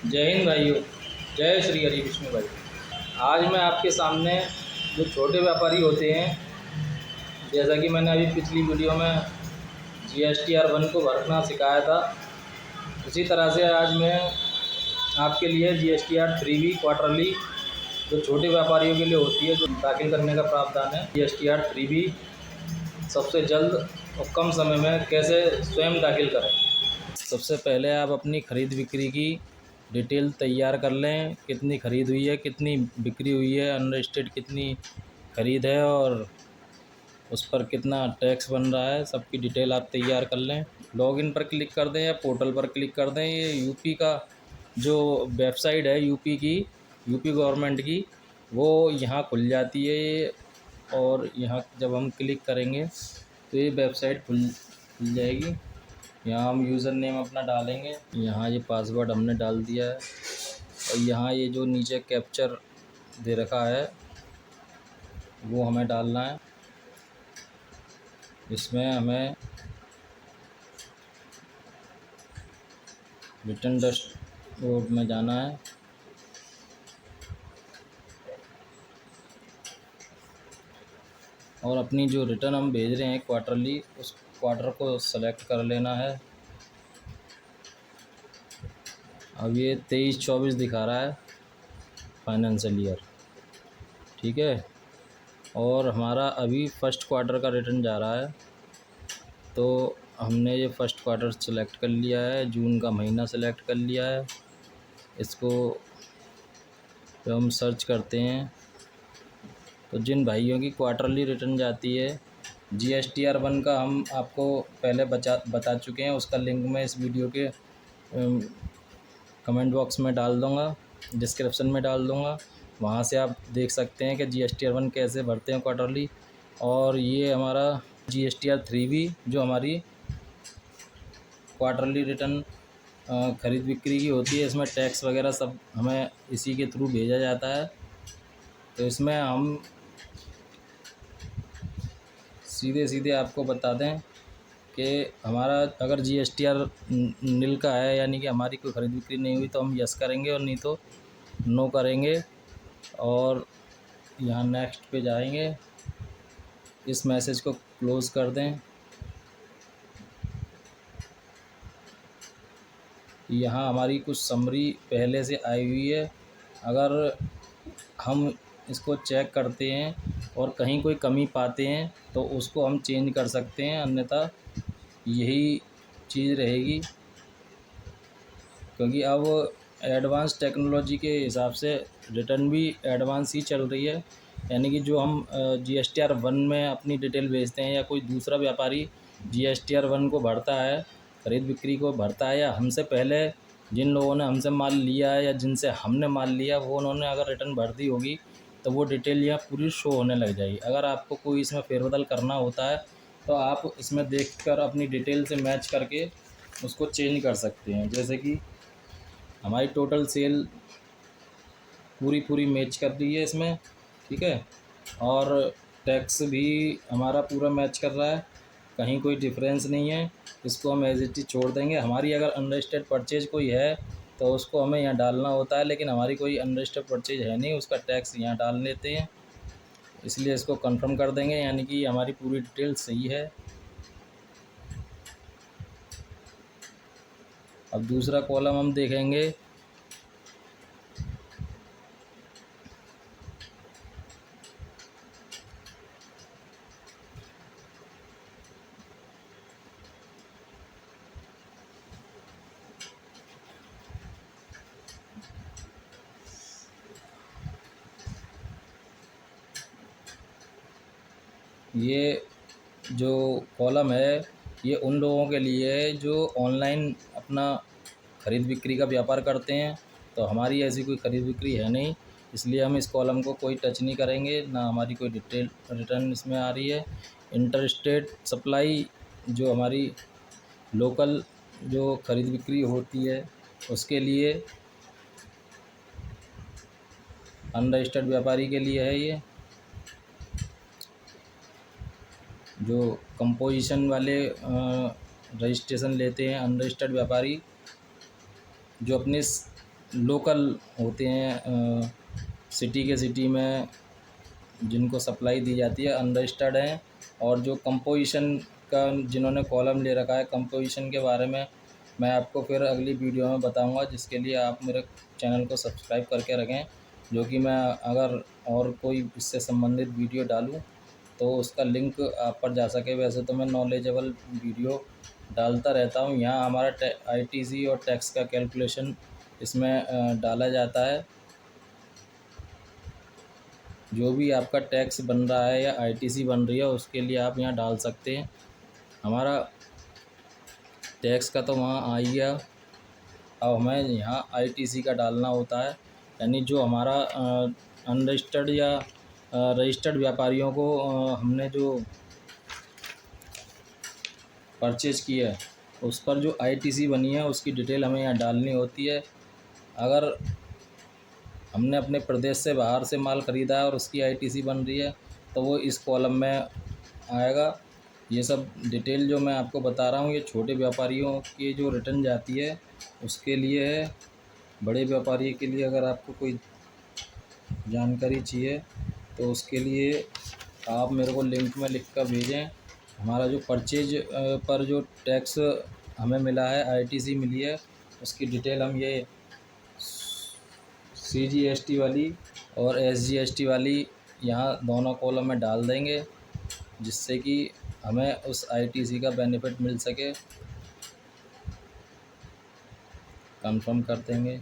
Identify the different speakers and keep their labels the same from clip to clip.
Speaker 1: जय हिंद भाइयों। जय श्री हरि विष्णु भाई। आज मैं आपके सामने जो छोटे व्यापारी होते हैं, जैसा कि मैंने अभी पिछली वीडियो में GSTR 1 को भरना सिखाया था, उसी तरह से आज मैं आपके लिए GSTR 3B क्वार्टरली जो छोटे व्यापारियों के लिए होती है, जो दाखिल करने का प्रावधान है, GSTR 3B सबसे जल्द और कम समय में कैसे स्वयं दाखिल करें। सबसे पहले आप अपनी खरीद बिक्री की डिटेल तैयार कर लें। कितनी खरीद हुई है, कितनी बिक्री हुई है, अनरजिस्टर्ड कितनी खरीद है और उस पर कितना टैक्स बन रहा है, सबकी डिटेल आप तैयार कर लें। लॉगिन पर क्लिक कर दें या पोर्टल पर क्लिक कर दें। ये यूपी का जो वेबसाइट है, यूपी गवर्नमेंट की, वो यहाँ खुल जाती है ये। और यहाँ जब हम क्लिक करेंगे तो ये वेबसाइट खुल जाएगी। यहाँ हम यूज़र नेम अपना डालेंगे। यहाँ ये पासवर्ड हमने डाल दिया है और यहाँ ये जो नीचे कैप्चर दे रखा है वो हमें डालना है। इसमें हमें रिटर्न डैशबोर्ड में जाना है। और अपनी जो रिटर्न हम भेज रहे हैं क्वार्टरली, उस क्वार्टर को सेलेक्ट कर लेना है। अब ये 23-24 दिखा रहा है फाइनेंशियल ईयर, ठीक है। और हमारा अभी फर्स्ट क्वार्टर का रिटर्न जा रहा है, तो हमने ये फर्स्ट क्वार्टर सेलेक्ट कर लिया है, जून का महीना सेलेक्ट कर लिया है। इसको जब हम सर्च करते हैं तो जिन भाइयों की क्वार्टरली रिटर्न जाती है, GSTR 1 का हम आपको पहले बता चुके हैं। उसका लिंक मैं इस वीडियो के कमेंट बॉक्स में डाल दूँगा, डिस्क्रिप्शन में डाल दूँगा। वहाँ से आप देख सकते हैं कि GSTR 1 कैसे भरते हैं क्वार्टरली। और ये हमारा GSTR 3B जो हमारी क्वार्टरली रिटर्न खरीद बिक्री की होती है, इसमें टैक्स वगैरह सब हमें इसी के थ्रू भेजा जाता है। तो इसमें हम सीधे सीधे आपको बता दें कि हमारा अगर GSTR नील का है, यानी कि हमारी कोई खरीद बिक्री नहीं हुई, तो हम यस करेंगे और नहीं तो नो करेंगे। और यहाँ नेक्स्ट पे जाएंगे। इस मैसेज को क्लोज़ कर दें। यहाँ हमारी कुछ समरी पहले से आई हुई है। अगर हम इसको चेक करते हैं और कहीं कोई कमी पाते हैं तो उसको हम चेंज कर सकते हैं, अन्यथा यही चीज़ रहेगी। क्योंकि अब एडवांस टेक्नोलॉजी के हिसाब से रिटर्न भी एडवांस ही चल रही है। यानी कि जो हम GSTR 1 में अपनी डिटेल भेजते हैं, या कोई दूसरा व्यापारी GSTR 1 को भरता है, खरीद बिक्री को भरता है, या हमसे पहले जिन लोगों ने हमसे माल लिया है या जिनसे हमने माल लिया, वो उन्होंने अगर रिटर्न भर दी होगी तो वो डिटेल यहाँ पूरी शो होने लग जाएगी। अगर आपको कोई इसमें फेरबदल करना होता है तो आप इसमें देखकर अपनी डिटेल से मैच करके उसको चेंज कर सकते हैं। जैसे कि हमारी टोटल सेल पूरी मैच कर रही है इसमें, ठीक है। और टैक्स भी हमारा पूरा मैच कर रहा है, कहीं कोई डिफरेंस नहीं है। इसको हम एज इट इज़ छोड़ देंगे। हमारी अगर अनरजिस्टर्ड परचेज कोई है तो उसको हमें यहाँ डालना होता है, लेकिन हमारी कोई अनरजिस्टर्ड परचेज है नहीं, उसका टैक्स यहाँ डाल लेते हैं। इसलिए इसको कंफर्म कर देंगे, यानी कि हमारी पूरी डिटेल सही है। अब दूसरा कॉलम हम देखेंगे। ये जो कॉलम है ये उन लोगों के लिए है जो ऑनलाइन अपना खरीद बिक्री का व्यापार करते हैं। तो हमारी ऐसी कोई खरीद बिक्री है नहीं, इसलिए हम इस कॉलम को कोई टच नहीं करेंगे, ना हमारी कोई डिटेल रिटर्न इसमें आ रही है। इंटर स्टेट सप्लाई जो हमारी लोकल जो खरीद बिक्री होती है उसके लिए, अनरजिस्टर्ड व्यापारी के लिए है। ये जो कंपोजिशन वाले रजिस्ट्रेशन लेते हैं अनरजिस्टर्ड व्यापारी, जो अपने लोकल होते हैं, सिटी के सिटी में जिनको सप्लाई दी जाती है अनरजिस्टर्ड हैं। और जो कंपोजिशन का जिन्होंने कॉलम ले रखा है, कंपोजिशन के बारे में मैं आपको फिर अगली वीडियो में बताऊंगा, जिसके लिए आप मेरे चैनल को सब्सक्राइब करके रखें, जो कि मैं अगर और कोई इससे संबंधित वीडियो डालूं तो उसका लिंक आप पर जा सके। वैसे तो मैं नॉलेजेबल वीडियो डालता रहता हूं। यहाँ हमारा आईटीसी और टैक्स का कैलकुलेशन इसमें डाला जाता है। जो भी आपका टैक्स बन रहा है या आईटीसी बन रही है उसके लिए आप यहाँ डाल सकते हैं। हमारा टैक्स का तो वहाँ आ ही गया। अब हमें यहाँ आईटीसी का डालना होता है, यानी जो हमारा अनरजिस्टर्ड या रजिस्टर्ड व्यापारियों को हमने जो परचेज़ किया है उस पर जो आईटीसी बनी है उसकी डिटेल हमें यहाँ डालनी होती है। अगर हमने अपने प्रदेश से बाहर से माल ख़रीदा है और उसकी आईटीसी बन रही है तो वो इस कॉलम में आएगा। ये सब डिटेल जो मैं आपको बता रहा हूँ ये छोटे व्यापारियों की जो रिटर्न जाती है उसके लिए है। बड़े व्यापारी के लिए अगर आपको कोई जानकारी चाहिए तो उसके लिए आप मेरे को लिंक में लिख कर भेजें। हमारा जो परचेज पर जो टैक्स हमें मिला है, आईटीसी मिली है, उसकी डिटेल हम ये सीजीएसटी वाली और एसजीएसटी वाली यहाँ दोनों कॉलम में डाल देंगे, जिससे कि हमें उस आईटीसी का बेनिफिट मिल सके। कंफर्म कर देंगे।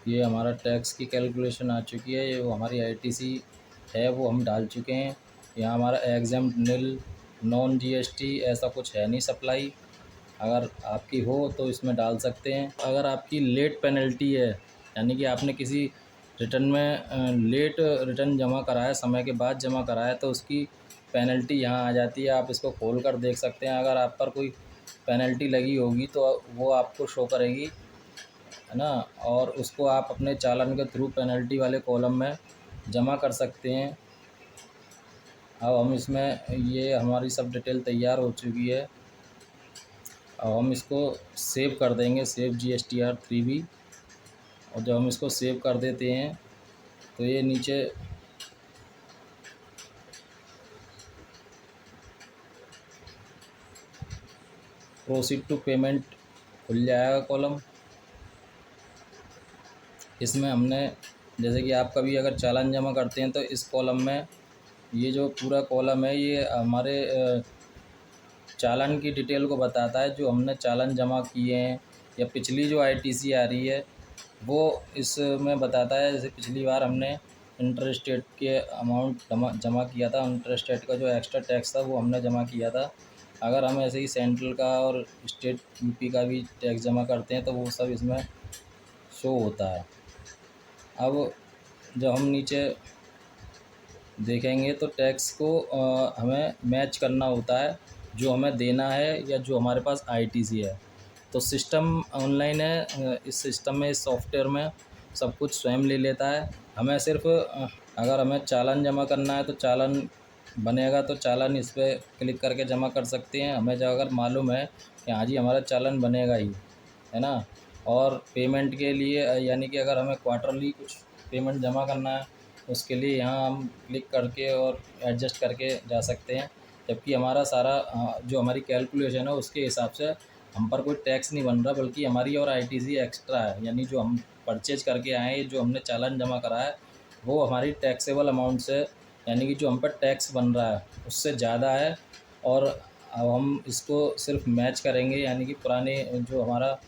Speaker 1: ये हमारा टैक्स की कैलकुलेशन आ चुकी है। ये वो हमारी आईटीसी है वो हम डाल चुके हैं। यहाँ हमारा एग्जाम्प्ट निल नॉन जीएसटी ऐसा कुछ है नहीं सप्लाई। अगर आपकी हो तो इसमें डाल सकते हैं। अगर आपकी लेट पेनल्टी है, यानी कि आपने किसी रिटर्न में लेट रिटर्न जमा करा है, समय के बाद जमा करा है, तो उसकी पेनल्टी यहाँ आ जाती है। आप इसको खोल कर देख सकते हैं। अगर आप पर कोई पेनल्टी लगी होगी तो वो आपको शो करेगी, है ना। और उसको आप अपने चालान के थ्रू पेनल्टी वाले कॉलम में जमा कर सकते हैं। अब हम इसमें ये हमारी सब डिटेल तैयार हो चुकी है। अब हम इसको सेव कर देंगे, सेव GSTR 3B। और जब हम इसको सेव कर देते हैं तो ये नीचे प्रोसीड टू पेमेंट खुल जाएगा कॉलम। इसमें हमने जैसे कि आप कभी अगर चालान जमा करते हैं तो इस कॉलम में ये जो पूरा कॉलम है ये हमारे चालान की डिटेल को बताता है, जो हमने चालान जमा किए हैं या पिछली जो आईटीसी आ रही है वो इसमें बताता है। जैसे पिछली बार हमने इंटर स्टेट के अमाउंट जमा किया था, इंटर स्टेट का जो एक्स्ट्रा टैक्स था वो हमने जमा किया था। अगर हम ऐसे ही सेंट्रल का और स्टेट यूपी का भी टैक्स जमा करते हैं तो वो सब इसमें शो होता है। अब जब हम नीचे देखेंगे तो टैक्स को हमें मैच करना होता है, जो हमें देना है या जो हमारे पास आईटीसी है। तो सिस्टम ऑनलाइन है। इस सिस्टम में, इस सॉफ्टवेयर में सब कुछ स्वयं ले लेता है। हमें सिर्फ अगर हमें चालान जमा करना है तो चालान बनेगा तो चालान इस पर क्लिक करके जमा कर सकते हैं। हमें जो अगर मालूम है कि हाँ जी हमारा चालान बनेगा ही, है ना। और पेमेंट के लिए यानी कि अगर हमें क्वार्टरली कुछ पेमेंट जमा करना है उसके लिए यहाँ हम क्लिक करके और एडजस्ट करके जा सकते हैं। जबकि हमारा सारा जो हमारी कैलकुलेशन है उसके हिसाब से हम पर कोई टैक्स नहीं बन रहा, बल्कि हमारी और आईटीसी एक्स्ट्रा है। यानी जो हम परचेज करके आए हैं, जो हमने चालान जमा करा है वो हमारी टैक्सेबल अमाउंट से, यानी कि जो हम पर टैक्स बन रहा है उससे ज़्यादा है। और अब हम इसको सिर्फ मैच करेंगे, यानी कि पुराने जो हमारा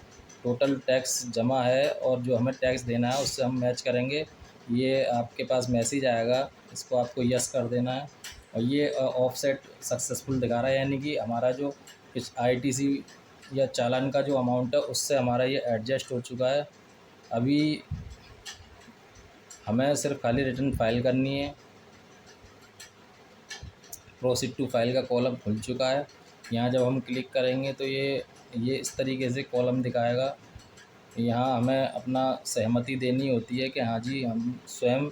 Speaker 1: टोटल टैक्स जमा है और जो हमें टैक्स देना है उससे हम मैच करेंगे। ये आपके पास मैसेज आएगा, इसको आपको यस कर देना है। और ये ऑफसेट सक्सेसफुल दिखा रहा है, यानी कि हमारा जो इस आईटीसी या चालान का जो अमाउंट है उससे हमारा ये एडजस्ट हो चुका है। अभी हमें सिर्फ खाली रिटर्न फाइल करनी है। प्रोसीड टू फाइल का कॉलम खुल चुका है। यहाँ जब हम क्लिक करेंगे तो ये ये इस तरीके से कॉलम दिखाएगा। यहाँ हमें अपना सहमति देनी होती है कि हाँ जी, हम स्वयं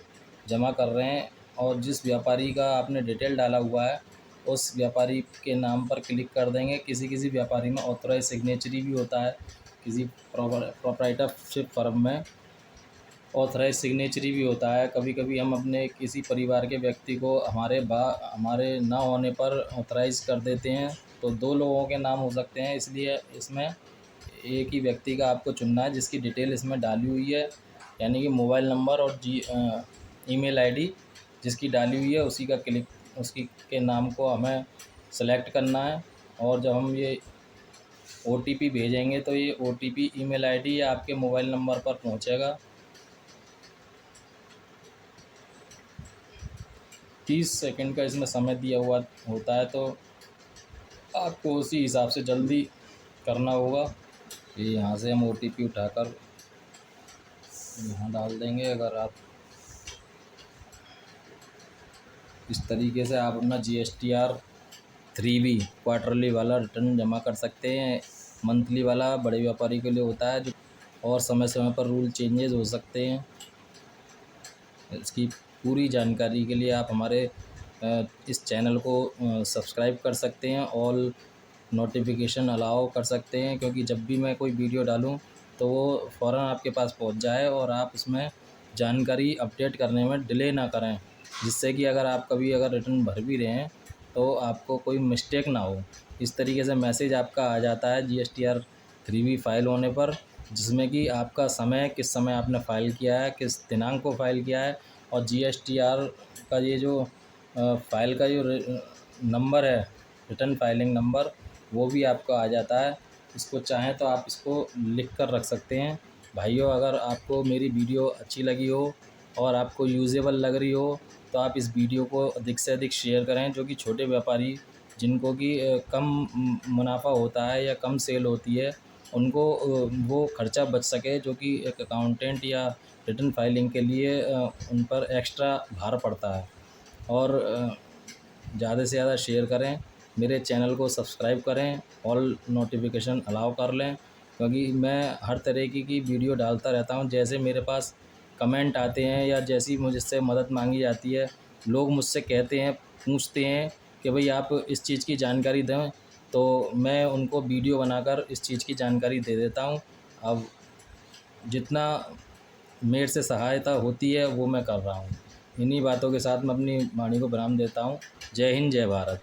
Speaker 1: जमा कर रहे हैं, और जिस व्यापारी का आपने डिटेल डाला हुआ है उस व्यापारी के नाम पर क्लिक कर देंगे। किसी किसी व्यापारी में ऑथराइज सिग्नेचरी भी होता है, किसी प्रोप्राइटरशिप फर्म में ऑथराइज सिग्नेचरी भी होता है। कभी कभी हम अपने किसी परिवार के व्यक्ति को हमारे ना होने पर ऑथराइज कर देते हैं, तो 2 लोगों के नाम हो सकते हैं। इसलिए इसमें एक ही व्यक्ति का आपको चुनना है जिसकी डिटेल इसमें डाली हुई है, यानी कि मोबाइल नंबर और ईमेल आईडी जिसकी डाली हुई है उसी के नाम को हमें सेलेक्ट करना है। और जब हम ये OTP भेजेंगे तो ये OTP ईमेल आईडी या आपके मोबाइल नंबर पर पहुंचेगा। 30 सेकंड का इसमें समय दिया हुआ होता है, तो आपको उसी हिसाब से जल्दी करना होगा। ये यहाँ से हम OTP उठाकर यहाँ डाल देंगे। अगर आप इस तरीके से आप अपना GSTR 3B क्वार्टरली वाला रिटर्न जमा कर सकते हैं। मंथली वाला बड़े व्यापारी के लिए होता है, जो और समय समय पर रूल चेंजेस हो सकते हैं। इसकी पूरी जानकारी के लिए आप हमारे इस चैनल को सब्सक्राइब कर सकते हैं, ऑल नोटिफिकेशन अलाउ कर सकते हैं, क्योंकि जब भी मैं कोई वीडियो डालूं तो वो फ़ौरन आपके पास पहुंच जाए और आप उसमें जानकारी अपडेट करने में डिले ना करें, जिससे कि अगर रिटर्न भर भी रहे हैं तो आपको कोई मिस्टेक ना हो। इस तरीके से मैसेज आपका आ जाता है GSTR 3B फाइल होने पर, जिसमें कि आपका समय, किस समय आपने फ़ाइल किया है, किस दिनांक को फ़ाइल किया है, और GSTR का ये जो फ़ाइल का जो नंबर है, रिटर्न फाइलिंग नंबर, वो भी आपको आ जाता है। इसको चाहें तो आप इसको लिख कर रख सकते हैं। भाइयों, अगर आपको मेरी वीडियो अच्छी लगी हो और आपको यूज़ेबल लग रही हो तो आप इस वीडियो को अधिक से अधिक शेयर करें, जो कि छोटे व्यापारी जिनको कि कम मुनाफा होता है या कम सेल होती है, उनको वो खर्चा बच सके, जो कि एक अकाउंटेंट या रिटर्न फाइलिंग के लिए उन पर एक्स्ट्रा भार पड़ता है। और ज़्यादा से ज़्यादा शेयर करें, मेरे चैनल को सब्सक्राइब करें, ऑल नोटिफिकेशन अलाउ कर लें, क्योंकि मैं हर तरीके की वीडियो डालता रहता हूं। जैसे मेरे पास कमेंट आते हैं या जैसी मुझसे मदद मांगी जाती है, लोग मुझसे कहते हैं, पूछते हैं कि भाई आप इस चीज़ की जानकारी दें, तो मैं उनको वीडियो बनाकर इस चीज़ की जानकारी दे देता हूं। अब जितना मेरे से सहायता होती है वो मैं कर रहा हूँ। इन्हीं बातों के साथ मैं अपनी वाणी को विराम देता हूँ। जय हिंद, जय भारत।